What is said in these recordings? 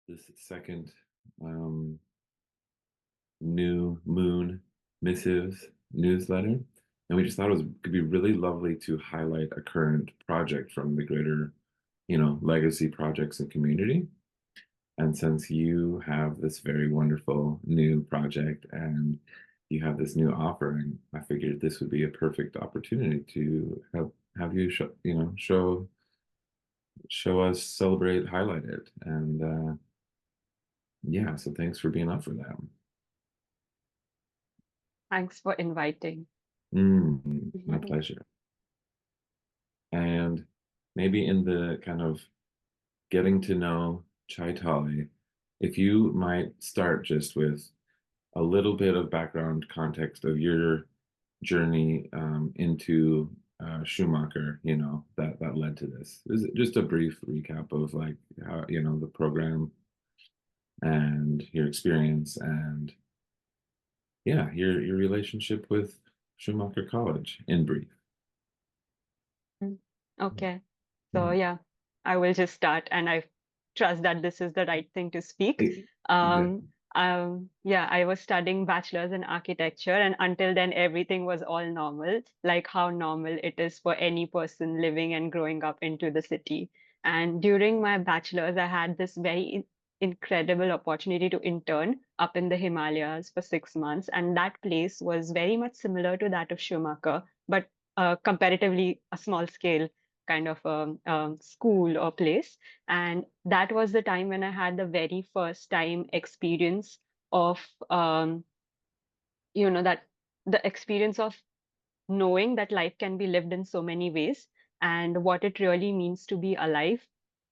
this second um, new Moon Missives newsletter. And we just thought could be really lovely to highlight a current project from the greater, legacy projects and community. And since you have this very wonderful new project and you have this new offering, I figured this would be a perfect opportunity to have you show us, celebrate, highlight it. And yeah, so thanks for being up for that. Thanks for inviting. My pleasure. And maybe in the kind of getting to know Chaitali, if you might start just with a little bit of background context of your journey into Schumacher, that led to this. Is it just a brief recap of like how, the program and your experience and yeah, your relationship with Schumacher College in brief. Mm. Okay. So Yeah. yeah, I will just start and I trust that this is the right thing to speak. Exactly. Yeah, I was studying bachelor's in architecture, and until then everything was all normal, like how normal it is for any person living and growing up into the city. And during my bachelor's, I had this very incredible opportunity to intern up in the Himalayas for 6 months, and that place was very much similar to that of Schumacher, but comparatively a small scale kind of school or place. And that was the time when I had the very first time experience of, that the experience of knowing that life can be lived in so many ways and what it really means to be alive,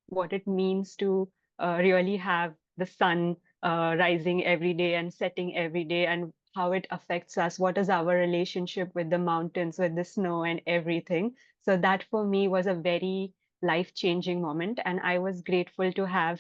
what it means to really have the sun rising every day and setting every day, and how it affects us. What is our relationship with the mountains, with the snow, and everything? So, that for me was a very life-changing moment. And I was grateful to have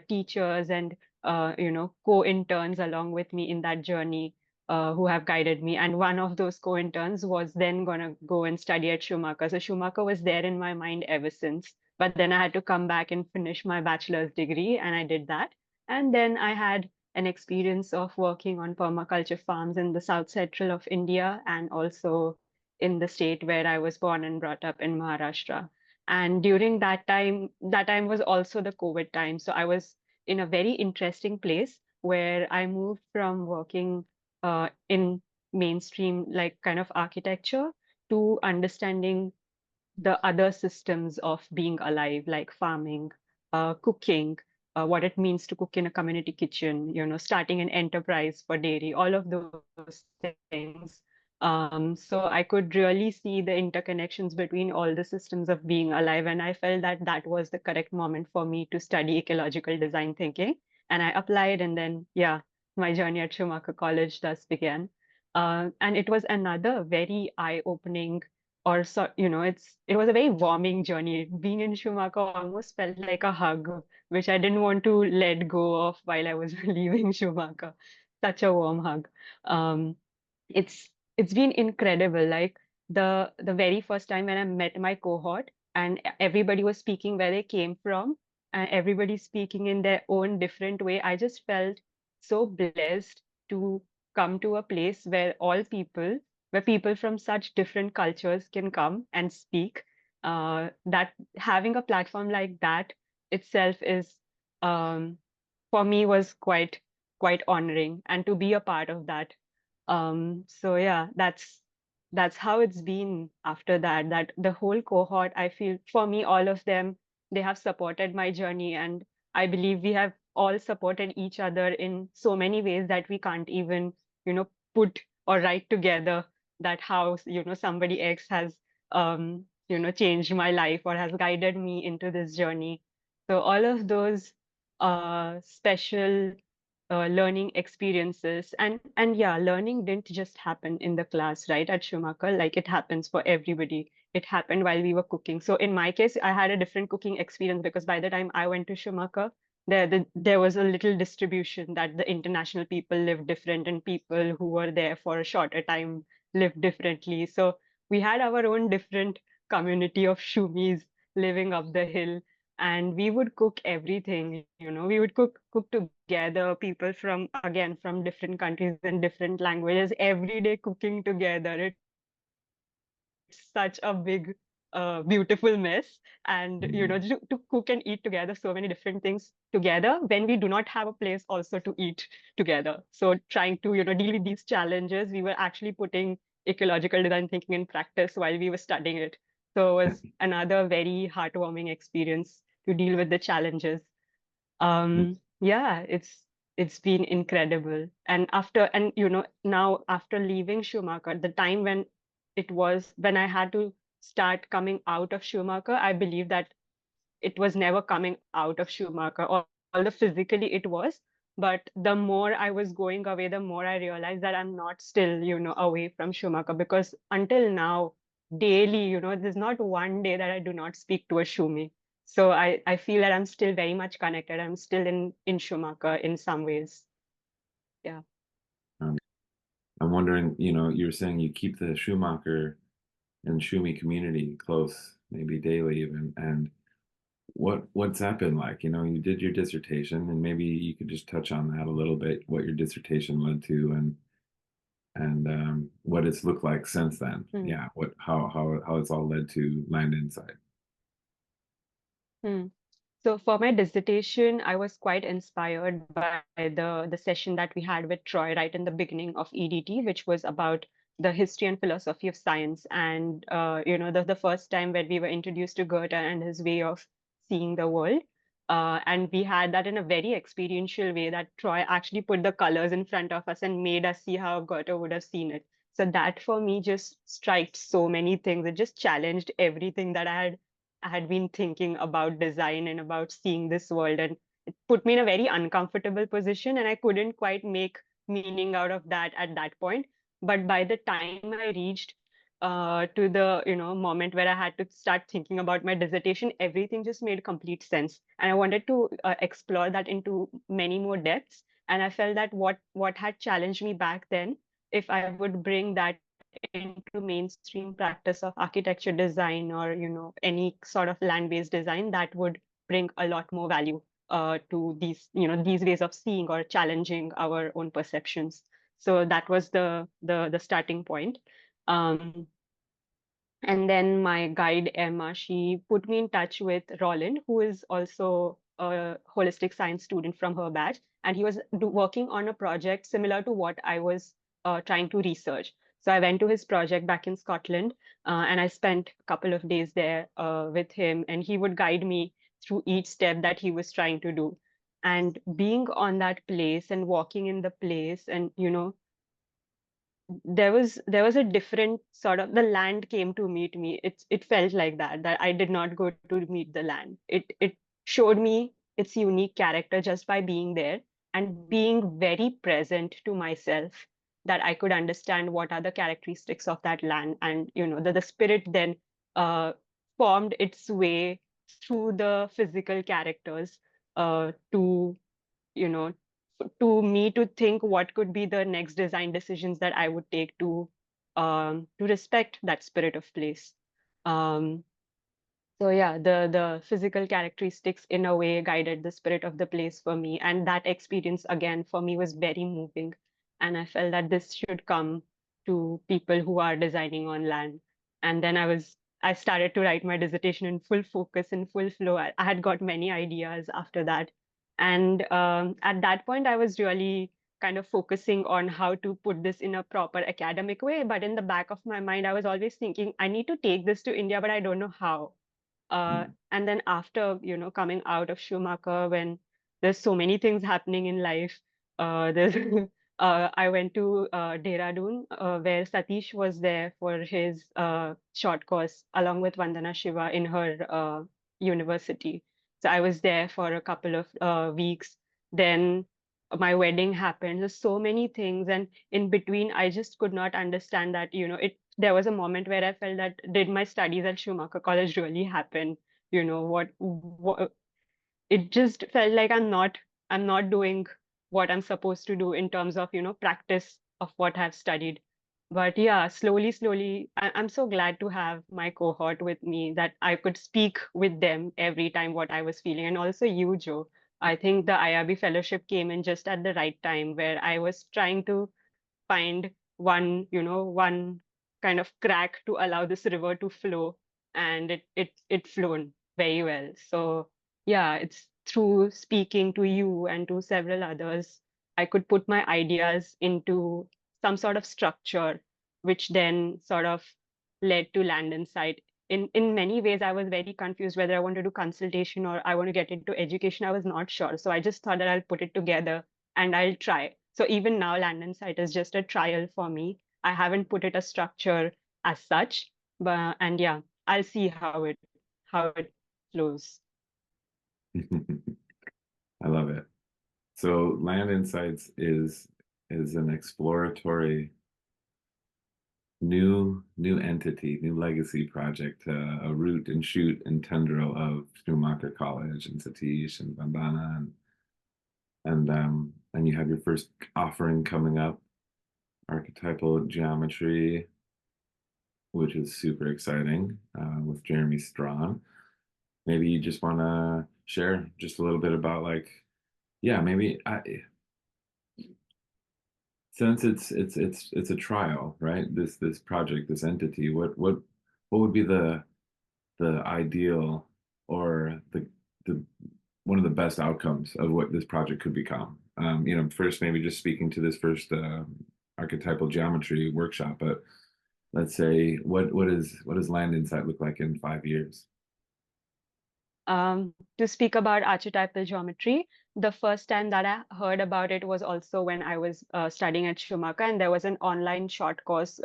teachers and co-interns along with me in that journey who have guided me. And one of those co-interns was then going to go and study at Schumacher. So Schumacher was there in my mind ever since. But then I had to come back and finish my bachelor's degree, and I did that. And then I had an experience of working on permaculture farms in the south central of India and also in the state where I was born and brought up in Maharashtra. And during that time was also the COVID time. So I was in a very interesting place where I moved from working in mainstream, like kind of architecture, to understanding the other systems of being alive, like farming, cooking, what it means to cook in a community kitchen, starting an enterprise for dairy, all of those things. So I could really see the interconnections between all the systems of being alive, and I felt that that was the correct moment for me to study ecological design thinking. And I applied, and then, yeah, my journey at Schumacher College thus began. And it was another very eye-opening or so, it was a very warming journey. Being in Schumacher almost felt like a hug, which I didn't want to let go of while I was leaving Schumacher. Such a warm hug. Um, it's been incredible. Like the very first time when I met my cohort and everybody was speaking where they came from and everybody speaking in their own different way, I just felt so blessed to come to a place where people from such different cultures can come and speak. That having a platform like that itself is, for me, was quite honoring, and to be a part of that. So yeah, that's how it's been after that. That the whole cohort, I feel, for me, all of them, they have supported my journey, and I believe we have all supported each other in so many ways that we can't even, put or write together that how, somebody else has, changed my life or has guided me into this journey. So all of those special learning experiences, and yeah, learning didn't just happen in the class, right, at Schumacher. Like, it happens for everybody. It happened while we were cooking. So in my case, I had a different cooking experience because by the time I went to Schumacher, there was a little distribution that the international people lived different and people who were there for a shorter time lived differently. So we had our own different community of Shumis living up the hill. and we would cook everything. We would cook together, people from, again, from different countries and different languages, every day cooking together. It's such a big beautiful mess. And to cook and eat together so many different things together when we do not have a place also to eat together. So trying to deal with these challenges, we were actually putting ecological design thinking in practice while we were studying it. So it was another very heartwarming experience to deal with the challenges. Yeah, it's been incredible. And now after leaving Schumacher, the time when I had to start coming out of Schumacher, I believe that it was never coming out of Schumacher, although physically it was. But the more I was going away, the more I realized that I'm not still, away from Schumacher, because until now, daily, there's not one day that I do not speak to a Schumie. So I feel that I'm still very much connected. I'm still in Schumacher in some ways. Yeah. Um, I'm wondering, you're saying you keep the Schumacher and Schumie community close, maybe daily even, and what's that been like? You did your dissertation, and maybe you could just touch on that a little bit, what your dissertation led to, and what it's looked like since then. Hmm. Yeah, how it's all led to Land Insight. Hmm. So for my dissertation, I was quite inspired by the session that we had with Troy right in the beginning of EDT, which was about the history and philosophy of science, and the first time when we were introduced to Goethe and his way of seeing the world. And we had that in a very experiential way, that Troy actually put the colors in front of us and made us see how Goethe would have seen it. So that for me just struck so many things. It just challenged everything that I had been thinking about design and about seeing this world, and it put me in a very uncomfortable position, and I couldn't quite make meaning out of that at that point. But by the time I reached to the moment where I had to start thinking about my dissertation, everything just made complete sense, and I wanted to explore that into many more depths. And I felt that what had challenged me back then, if I would bring that into mainstream practice of architecture design, or any sort of land-based design, that would bring a lot more value to these ways of seeing or challenging our own perceptions. So that was the starting point. um, and then my guide, Emma, she put me in touch with Roland, who is also a holistic science student from her batch. And he was working on a project similar to what I was trying to research. So I went to his project back in Scotland, and I spent a couple of days there with him, and he would guide me through each step that he was trying to do. And being on that place and walking in the place, and there was a different sort of, the land came to meet me. It felt like that I did not go to meet the land. It showed me its unique character just by being there and being very present to myself, that I could understand what are the characteristics of that land. And the spirit then uh formed its way through the physical characters to you know to me to think what could be the next design decisions that I would take to respect that spirit of place. Um, so yeah, the physical characteristics in a way guided the spirit of the place for me, and that experience again for me was very moving. And I felt that this should come to people who are designing on land. And then I started to write my dissertation in full focus, in full flow. I had got many ideas after that, and at that point, I was really kind of focusing on how to put this in a proper academic way. But in the back of my mind, I was always thinking, I need to take this to India, but I don't know how. And then after, coming out of Schumacher, when there's so many things happening in life, there's I went to Dehradun, where Satish was there for his short course along with Vandana Shiva in her university. So I was there for a couple of weeks. Then my wedding happened. There's so many things, and in between, I just could not understand that, there was a moment where I felt that, did my studies at Schumacher College really happen? What it just felt like I'm not doing what I'm supposed to do in terms of, practice of what I've studied. But yeah, slowly, slowly, I'm so glad to have my cohort with me that I could speak with them every time what I was feeling. And also you, Joe. I think the IRB fellowship came in just at the right time where I was trying to find one kind of crack to allow this river to flow, and it flown very well. So yeah, it's through speaking to you and to several others, I could put my ideas into some sort of structure, which then sort of led to Land Insight. In many ways, I was very confused whether I want to do consultation or I want to get into education. I was not sure. So I just thought that I'll put it together and I'll try. So even now, Land Insight is just a trial for me. I haven't put it a structure as such, but and yeah, I'll see how it flows. I love it. So Land Insights is an exploratory new entity, new legacy project, a root and shoot and tendril of Schumacher College and Satish and Vandana and you have your first offering coming up, archetypal geometry, which is super exciting, with Jeremy Strawn. Maybe you just want to share just a little bit about like, yeah, maybe since it's a trial, right? This project, this entity, what would be the ideal or the one of the best outcomes of what this project could become? First maybe just speaking to this first archetypal geometry workshop, but let's say what does Land Insight look like in 5 years? To speak about archetypal geometry, the first time that I heard about it was also when I was studying at Schumacher, and there was an online short course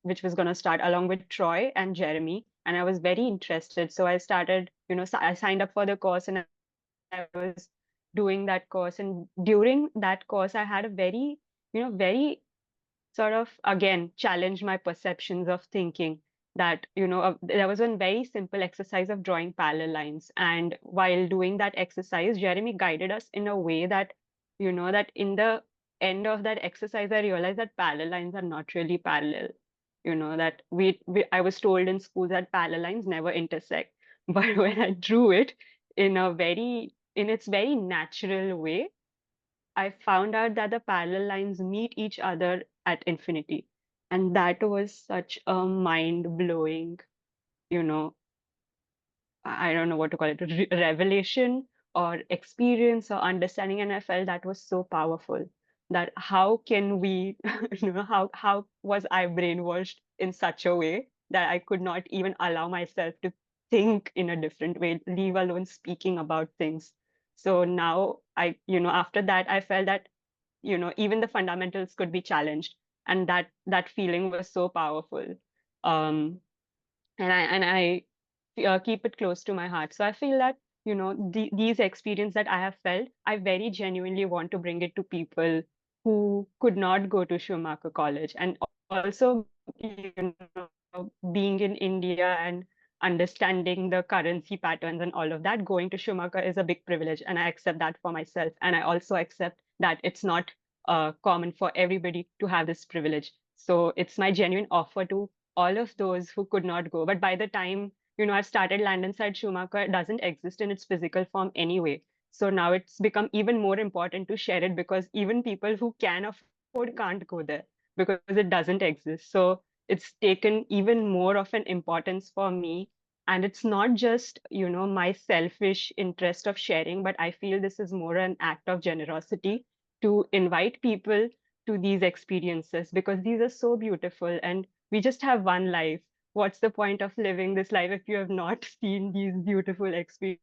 which was going to start along with Troy and Jeremy, and I was very interested. So I started, I signed up for the course and I was doing that course. And during that course, I had a very sort of again challenged my perceptions of thinking that there was one very simple exercise of drawing parallel lines, and while doing that exercise Jeremy guided us in a way that that in the end of that exercise I realized that parallel lines are not really parallel, that I was told in school that parallel lines never intersect but when I drew it in its very natural way, I found out that the parallel lines meet each other at infinity. And that was such a mind blowing, you know, I don't know what to call it, revelation or experience or understanding. And I felt that was so powerful that how can we, how was I brainwashed in such a way that I could not even allow myself to think in a different way, leave alone speaking about things. So now after that, I felt that even the fundamentals could be challenged, and that feeling was so powerful. um and I keep it close to my heart. So I feel that these experience that I have felt, I very genuinely want to bring it to people who could not go to Schumacher College. And also being in India and understanding the currency patterns and all of that, going to Schumacher is a big privilege, and I accept that for myself. And I also accept that it's not common for everybody to have this privilege. So it's my genuine offer to all of those who could not go. But by the time, I've started Land Inside Schumacher, it doesn't exist in its physical form anyway. So now it's become even more important to share it because even people who can afford can't go there because it doesn't exist. So it's taken even more of an importance for me. And it's not just, my selfish interest of sharing, but I feel this is more an act of generosity to invite people to these experiences because these are so beautiful and we just have one life. What's the point of living this life if you have not seen these beautiful experiences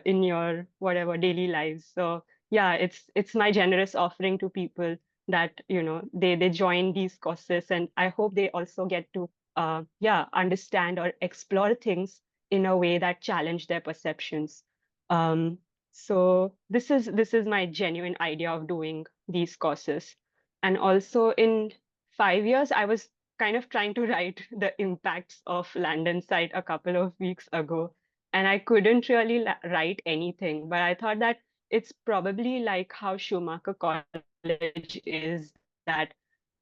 in your whatever daily lives? So yeah, it's my generous offering to people that they join these courses, and I hope they also get to understand or explore things in a way that challenge their perceptions. Um, so this is my genuine idea of doing these courses. And also in 5 years, I was kind of trying to write the impacts of Land Insight a couple of weeks ago, and I couldn't really write anything. But I thought that it's probably like how Schumacher College is that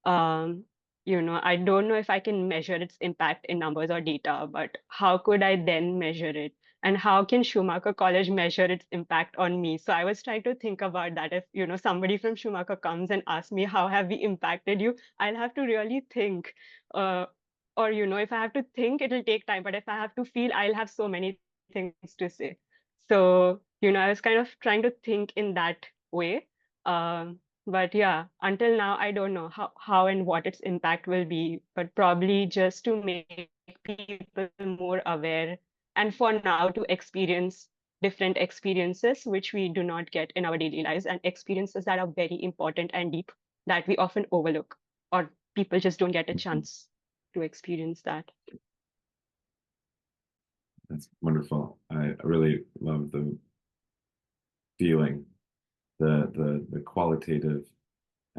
um, I don't know if I can measure its impact in numbers or data, but how could I then measure it? And how can Schumacher College measure its impact on me? So I was trying to think about that. If, somebody from Schumacher comes and asks me, how have we impacted you? I'll have to really think. Uh, or, if I have to think, it'll take time. But if I have to feel, I'll have so many things to say. So, I was kind of trying to think in that way. But yeah, until now, I don't know how and what its impact will be, but probably just to make people more aware and for now to experience different experiences which we do not get in our daily lives and experiences that are very important and deep that we often overlook or people just don't get a chance to experience that. That's wonderful. I really love the feeling, the qualitative,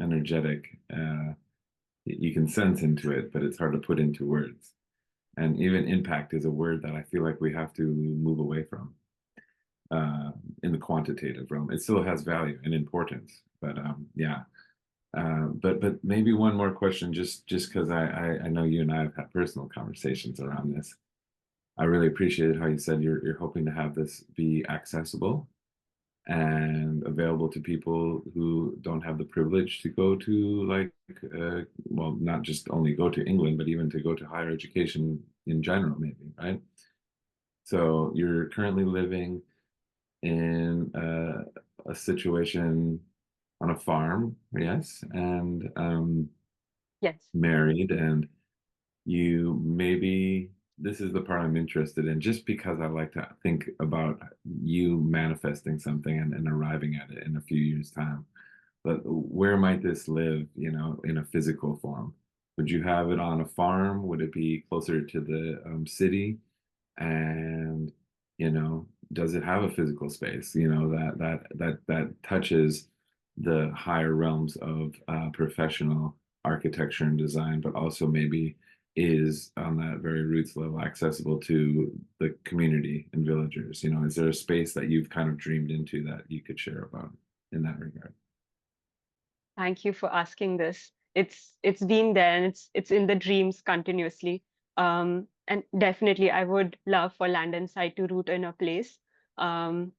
energetic. You can sense into it, but it's hard to put into words. And even impact is a word that I feel like we have to move away from uh, in the quantitative realm. It still has value and importance, but yeah. But maybe one more question, just because I know you and I have had personal conversations around this. I really appreciated how you said you're hoping to have this be accessible and available to people who don't have the privilege to go to like well, not just only go to England, but even to go to higher education in general, maybe, right? So you're currently living in a situation on a farm, yes, and Yes. married, and you maybe this is the part I'm interested in, just because I like to think about you manifesting something and arriving at it in a few years' time. But where might this live, in a physical form? Would you have it on a farm? Would it be closer to the city? And does it have a physical space, that touches the higher realms of professional architecture and design, but also maybe is on that very roots level accessible to the community and villagers? Is there a space that you've kind of dreamed into that you could share about in that regard? Thank you for asking this. It's been there and it's in the dreams continuously. And definitely I would love for land and site to root in a place. Um,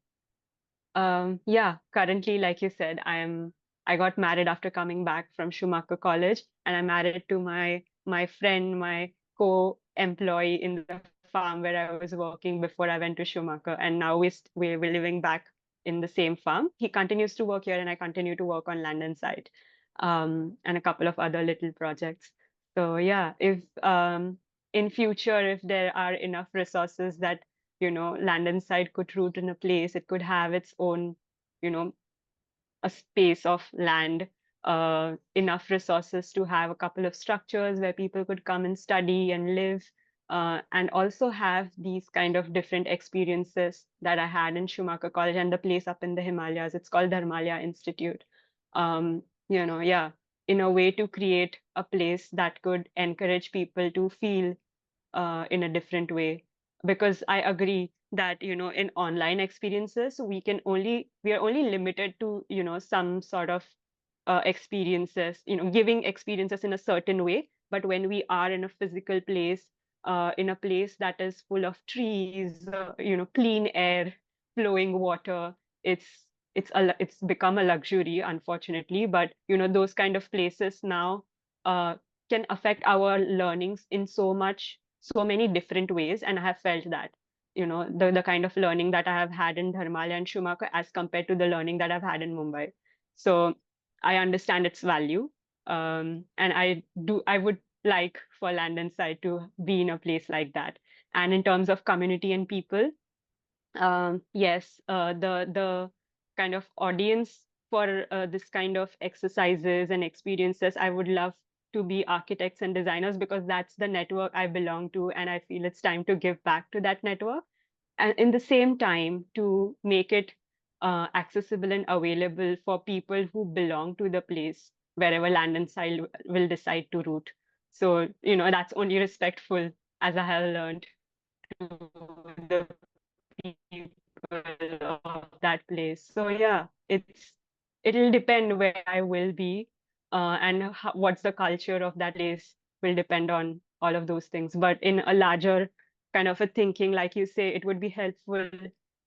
yeah, currently, like you said, I got married after coming back from Schumacher College, and I'm married to my friend, my co-employee in the farm where I was working before I went to Schumacher, and now we're living back in the same farm. He continues to work here, and I continue to work on land and site, and a couple of other little projects. So yeah, if in future if there are enough resources that land and site could root in a place. It could have its own, you know, a space of land, enough resources to have a couple of structures where people could come and study and live, and also have these kind of different experiences that I had in Schumacher College and the place up in the Himalayas. It's called Dharmalaya Institute. Yeah, in a way to create a place that could encourage people to feel in a different way, because I agree that in online experiences we are only limited to some sort of experiences, giving experiences in a certain way. But when we are in a physical place, in a place that is full of trees, clean air, flowing water, it's become a luxury, unfortunately. But those kind of places now uh, can affect our learnings in so many different ways. And I have felt that, the kind of learning that I have had in Dharmala and Schumacher as compared to the learning that I've had in Mumbai. So I understand its value. And I would like for land and side to be in a place like that. And in terms of community and people, yes, the kind of audience for this kind of exercises and experiences, I would love to be architects and designers because that's the network I belong to, and I feel it's time to give back to that network. And in the same time, to make it accessible and available for people who belong to the place wherever land and soil will decide to root. So, that's only respectful as I have learned to the people of that place. So yeah, it'll depend where I will be. and what's the culture of that place will depend on all of those things. But in a larger kind of a thinking, like you say, it would be helpful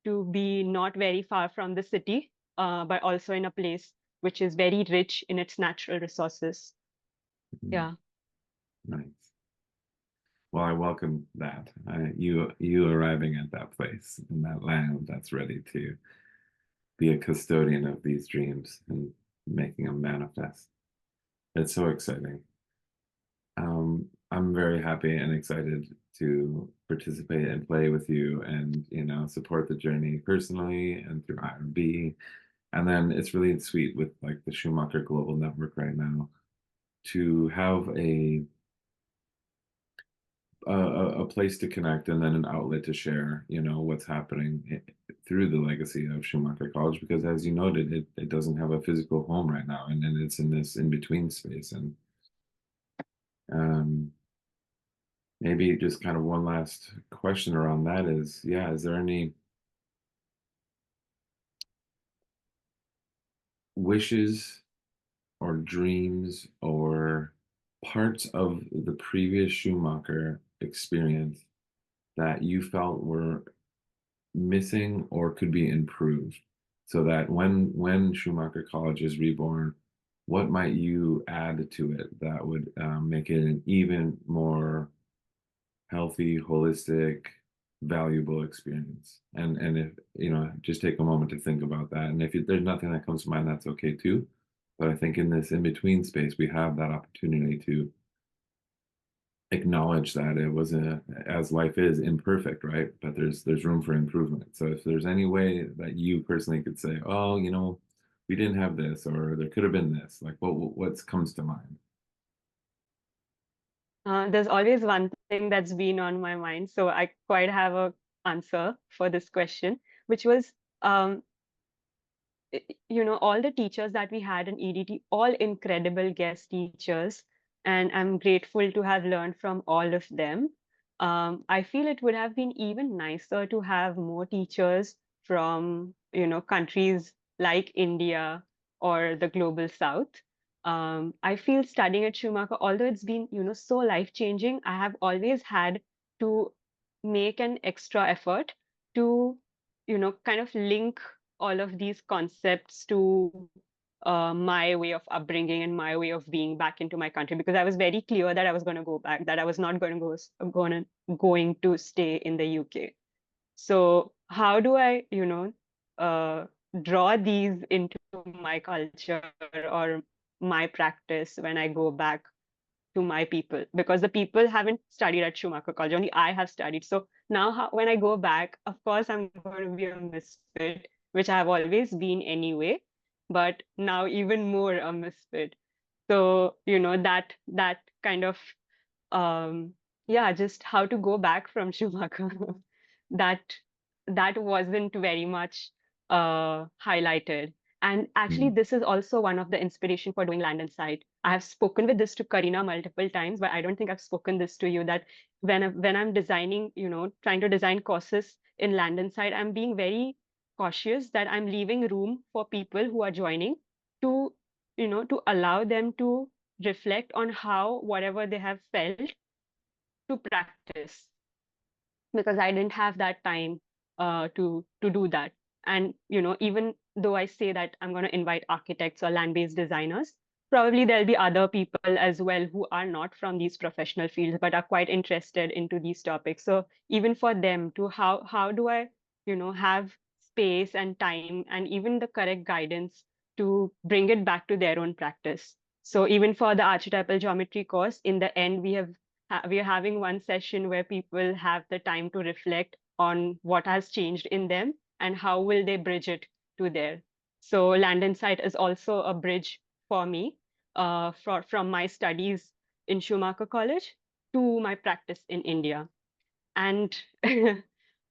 to be not very far from the city, but also in a place which is very rich in its natural resources. Mm, Yeah. nice. Well, I welcome that. You arriving at that place in that land that's ready to be a custodian of these dreams and making them manifest. It's so exciting. I'm very happy and excited to participate and play with you and, support the journey personally and through IRB. And then it's really sweet with like the Schumacher Global Network right now to have a place to connect and then an outlet to share, what's happening through the legacy of Schumacher College, because as you noted, it doesn't have a physical home right now, and then it's in this in between space. And um, maybe just kind of one last question around that is, yeah, is there any wishes or dreams or parts of the previous Schumacher experience that you felt were missing or could be improved so that when Schumacher College is reborn, what might you add to it that would make it an even more healthy, holistic, valuable experience? And if just take a moment to think about that. And if there's nothing that comes to mind, that's okay too. But I think in this in between space, we have that opportunity to acknowledge that it wasn't, as life is, imperfect, right? But there's room for improvement. So if there's any way that you personally could say, oh, we didn't have this, or there could have been this, like what's comes to mind? There's always one thing that's been on my mind, so I quite have a answer for this question, which was um, all the teachers that we had in EDT, all incredible guest teachers, and I'm grateful to have learned from all of them. I feel it would have been even nicer to have more teachers from, countries like India or the global south. I feel studying at Schumacher, although it's been, so life-changing, I have always had to make an extra effort to, kind of link all of these concepts to my way of upbringing and my way of being back into my country, because I was very clear that I was going to go back, that I was not going to going to stay in the UK. So how do I, uh, draw these into my culture or my practice when I go back to my people, because the people haven't studied at Schumacher College, only I have studied. So now when I go back, of course, I'm going to be a misfit, which I have always been anyway, but now even more a misfit. So, that kind of um yeah, just how to go back from Schumacher. that that wasn't very much highlighted. And actually, Mm, this is also one of the inspiration for doing land and site. I have spoken with this to Karina multiple times, but I don't think I've spoken this to you, that when I'm designing, trying to design courses in land and site, I'm being very cautious that I'm leaving room for people who are joining to, to allow them to reflect on how whatever they have felt to practice, because I didn't have that time to do that. And even though I say that I'm going to invite architects or land-based designers, probably there'll be other people as well who are not from these professional fields but are quite interested into these topics. So even for them to how do I have space and time and even the correct guidance to bring it back to their own practice. So even for the archetypal geometry course, in the end we are having one session where people have the time to reflect on what has changed in them and how will they bridge it to there. So land insight is also a bridge for me, from my studies in Schumacher College to my practice in India. And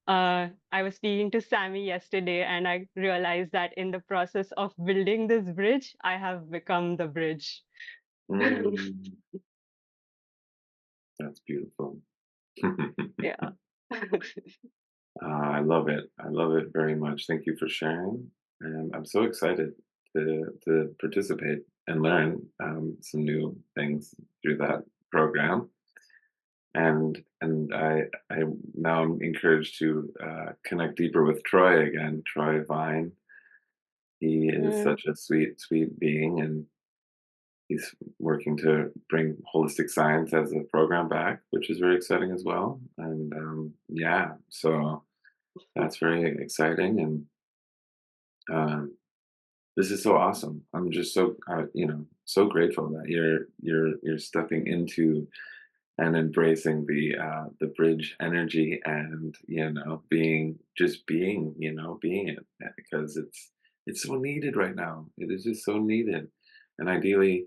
I was speaking to Sammy yesterday, and I realized that in the process of building this bridge, I have become the bridge. mm, that's beautiful. Yeah. I love it. I love it very much. Thank you for sharing. And I'm so excited to participate and learn some new things through that program. And I now I'm encouraged to connect deeper with Troy again. Troy Vine. He is Mm, such a sweet being, and he's working to bring holistic science as a program back, which is very exciting as well. And yeah, so that's very exciting, and um, this is so awesome. I'm just so so grateful that you're stepping into and embracing the bridge energy, and being, being it, because it's so needed right now. It is just so needed. And ideally,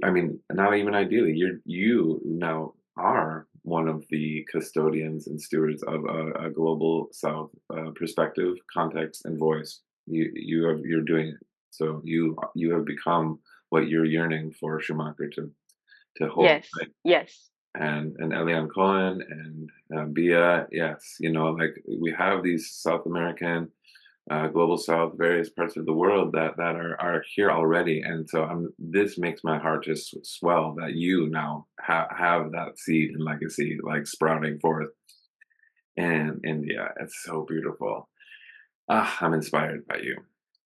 I mean, not even ideally, you now are one of the custodians and stewards of a global south perspective, context, and voice. You're doing it. So you have become what you're yearning for Schumacher to hold, yes, right? yes, And Elian Cohen and Bia, yes, like we have these South American, global South, various parts of the world that are here already, and so this makes my heart just swell that you now have that seed and legacy like sprouting forth in India. It's so beautiful. I'm inspired by you.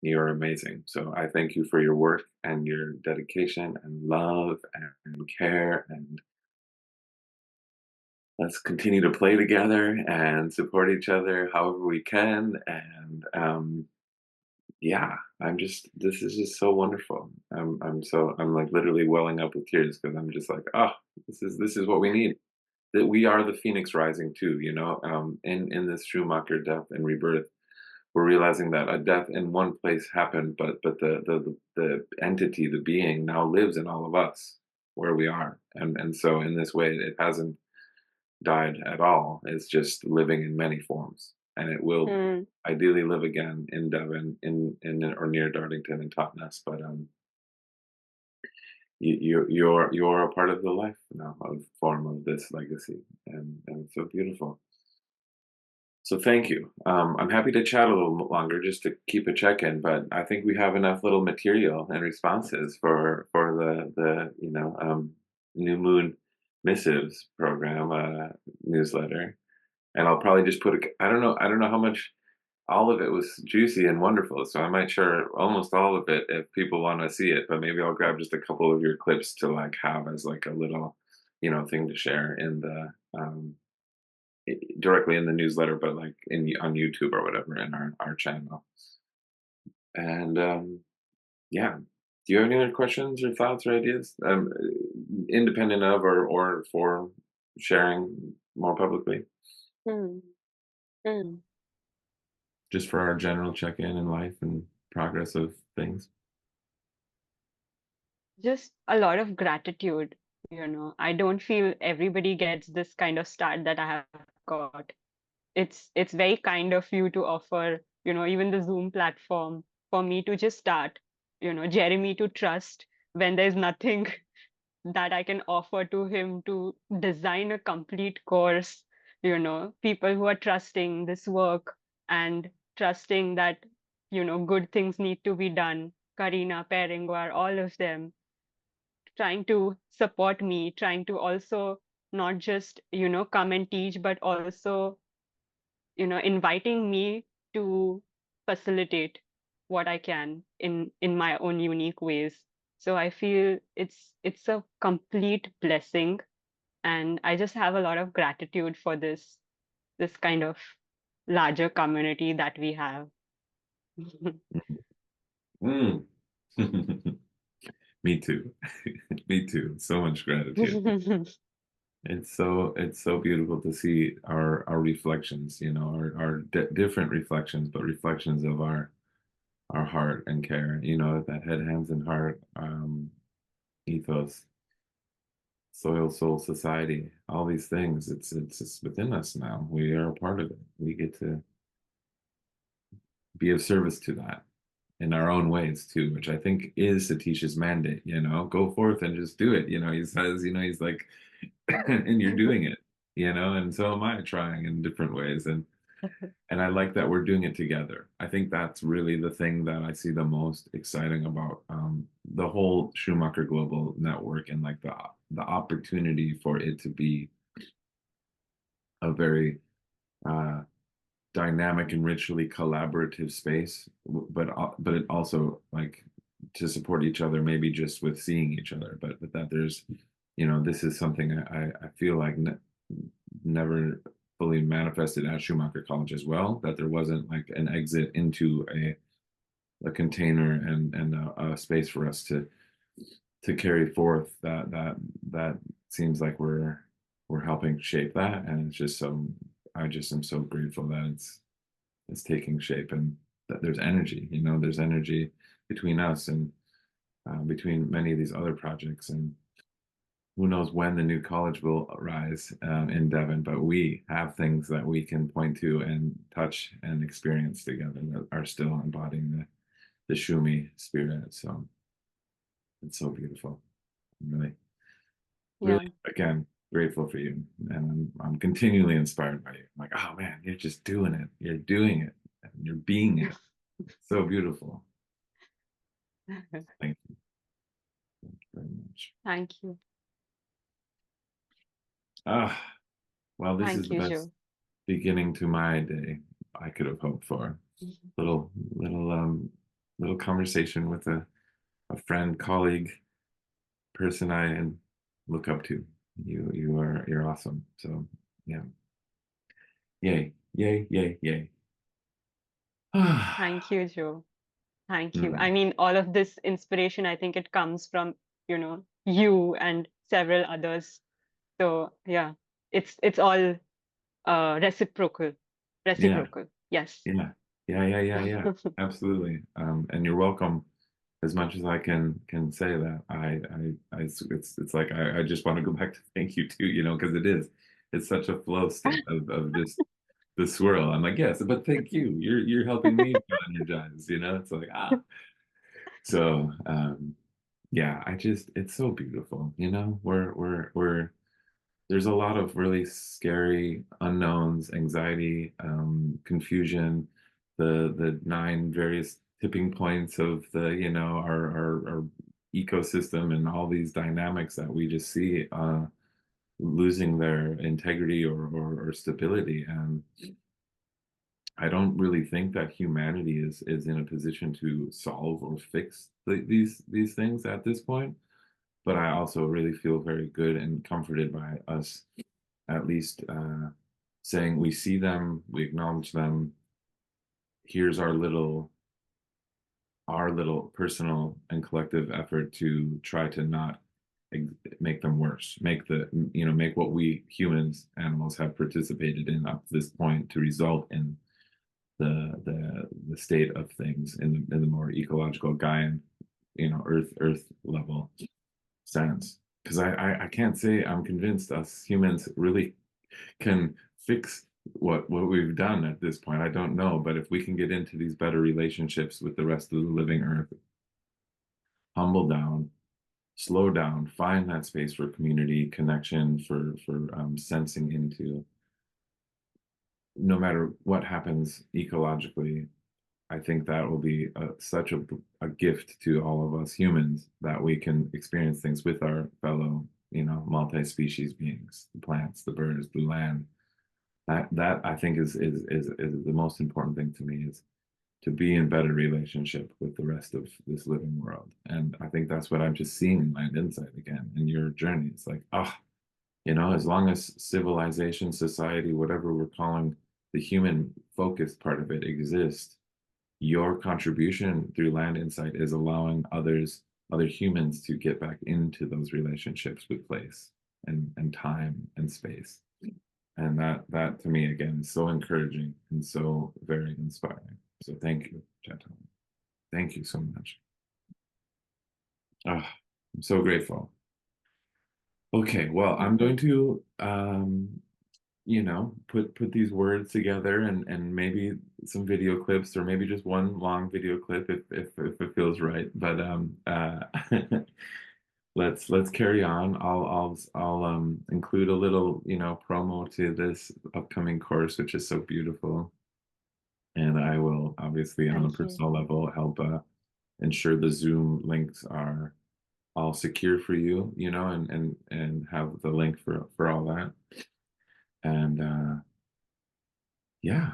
You're amazing. So I thank you for your work and your dedication and love and care, and let's continue to play together and support each other however we can. And yeah, this is just so wonderful. I'm like literally welling up with tears because I'm just like, oh, this is what we need. That we are the phoenix rising too, in this Schumacher death and rebirth. We're realizing that a death in one place happened, but the entity, the being, now lives in all of us where we are, and so in this way, it hasn't died at all. It's just living in many forms, and it will mm, ideally live again in Devon, in or near Darlington and Totnes. But you're a part of the life now, of form of this legacy, and it's so beautiful. So thank you. I'm happy to chat a little longer just to keep a check in, but I think we have enough little material and responses for the New Moon Missives program newsletter. And I'll probably just put I don't know how much all of it was juicy and wonderful, so I might share almost all of it if people wanna see it, but maybe I'll grab just a couple of your clips to, like, have as, like, a little, thing to share in the, directly in the newsletter, but, like, on YouTube or whatever in our channel. And, yeah. Do you have any other questions or thoughts or ideas, independent of or for sharing more publicly? mm, mm. Just for our general check-in in life and progress of things. Just a lot of gratitude. I don't feel everybody gets this kind of start that I have got. It's very kind of you to offer, even the Zoom platform for me to just start, Jeremy to trust when there's nothing that I can offer to him to design a complete course, people who are trusting this work and trusting that, good things need to be done. Karina, Perengwar, all of them trying to support me, trying to also not just, come and teach, but also, inviting me to facilitate what I can in my own unique ways. So I feel it's a complete blessing, and I just have a lot of gratitude for this kind of larger community that we have. Mm. Me too. Me too. So much gratitude. It's so beautiful to see our reflections, our different reflections, but reflections of our heart and care, that head, hands, and heart ethos, soil, soul, society, all these things. It's just within us now. We are a part of it. We get to be of service to that in our own ways too, which I think is Satish's mandate, go forth and just do it. He says, he's like, and you're doing it, and so am I trying in different ways. And And I like that we're doing it together. I think that's really the thing that I see the most exciting about the whole Schumacher Global Network, and like the opportunity for it to be a very uh, dynamic and richly collaborative space, but it also like to support each other, maybe just with seeing each other, but that there's, this is something I feel like never fully manifested at Schumacher College as well, that there wasn't like an exit into a container and a space for us to carry forth that seems like we're helping shape that, and it's just so I just am so grateful that it's taking shape, and that there's energy, there's energy between us and between many of these other projects, and who knows when the new college will arise in Devon, but we have things that we can point to and touch and experience together that are still embodying the Schumie spirit. So it's so beautiful. I'm really, really, Yeah. again, grateful for you. And I'm continually inspired by you. I'm like, oh man, you're just doing it. You're doing it. And you're being it. So beautiful. Thank you. Thank you very much. Thank you. Ah, well, this is Thank the you, best Joe. beginning to my day I could have hoped for. Little conversation with a friend, colleague, person I look up to. You're awesome. So yeah. Yay. Yay, yay, yay. Thank you, Joe. Thank you. I Mm, mean, all of this inspiration, I think it comes from, you and several others. So yeah, it's all reciprocal. yeah, Reciprocal. Yes. yeah, yeah. Absolutely. And you're welcome as much as I can say that. It's like I just want to go back to thank you too, because it's such a flow state of just the swirl. I'm like, yes, but thank you. You're helping me feel energized, It's like, so yeah, it's so beautiful, we're there's a lot of really scary unknowns, anxiety, confusion, the nine various tipping points of the, our ecosystem, and all these dynamics that we just see losing their integrity or stability. And I don't really think that humanity is in a position to solve or fix these things at this point. But I also really feel very good and comforted by us at least saying we see them, we acknowledge them. Here's our little personal and collective effort to try to not make them worse, make what we humans, animals have participated in up to this point to result in the state of things in the more ecological Gaian, earth level sense. Because I can't say I'm convinced us humans really can fix what we've done at this point. I don't know, but if we can get into these better relationships with the rest of the living earth, humble down, slow down, find that space for community connection, for sensing into, no matter what happens ecologically, I think that will be such a gift to all of us humans, that we can experience things with our fellow, multi-species beings, the plants, the birds, the land. That I think is the most important thing to me, is to be in better relationship with the rest of this living world. And I think that's what I'm just seeing in Land Insight again in your journey. It's like, as long as civilization, society, whatever we're calling the human focused part of it exists, your contribution through Land Insight is allowing other humans to get back into those relationships with place and time and space. And that to me again is so encouraging and so very inspiring. So thank you, gentlemen. Thank you so much. I'm so grateful. Okay, well, I'm going to put these words together, and maybe some video clips, or maybe just one long video clip if it feels right. But let's carry on. I'll include a little, promo to this upcoming course, which is so beautiful. And I will obviously on a Thank you. personal level help ensure the Zoom links are all secure for you, and have the link for all that. And yeah,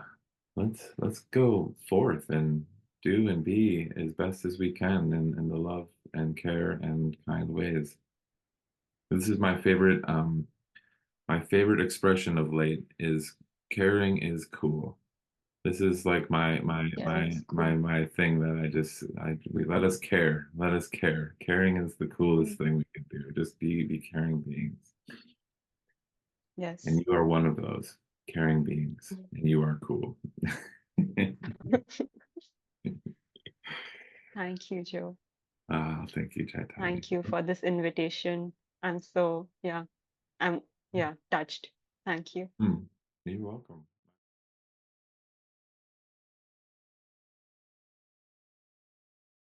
let's go forth and do and be as best as we can in the love and care and kind ways. This is my favorite expression of late is caring is cool. This is like Caring is cool. my thing that we let us care. Let us care. Caring is the coolest Mm, thing we can do. Just be caring beings. And yes. you are one of those caring beings. And you are cool. Thank you, Joe. Ah, thank you, Chaitali. Thank you for this invitation. I'm so, yeah, I'm, yeah, touched. Thank you. Hmm. You're welcome.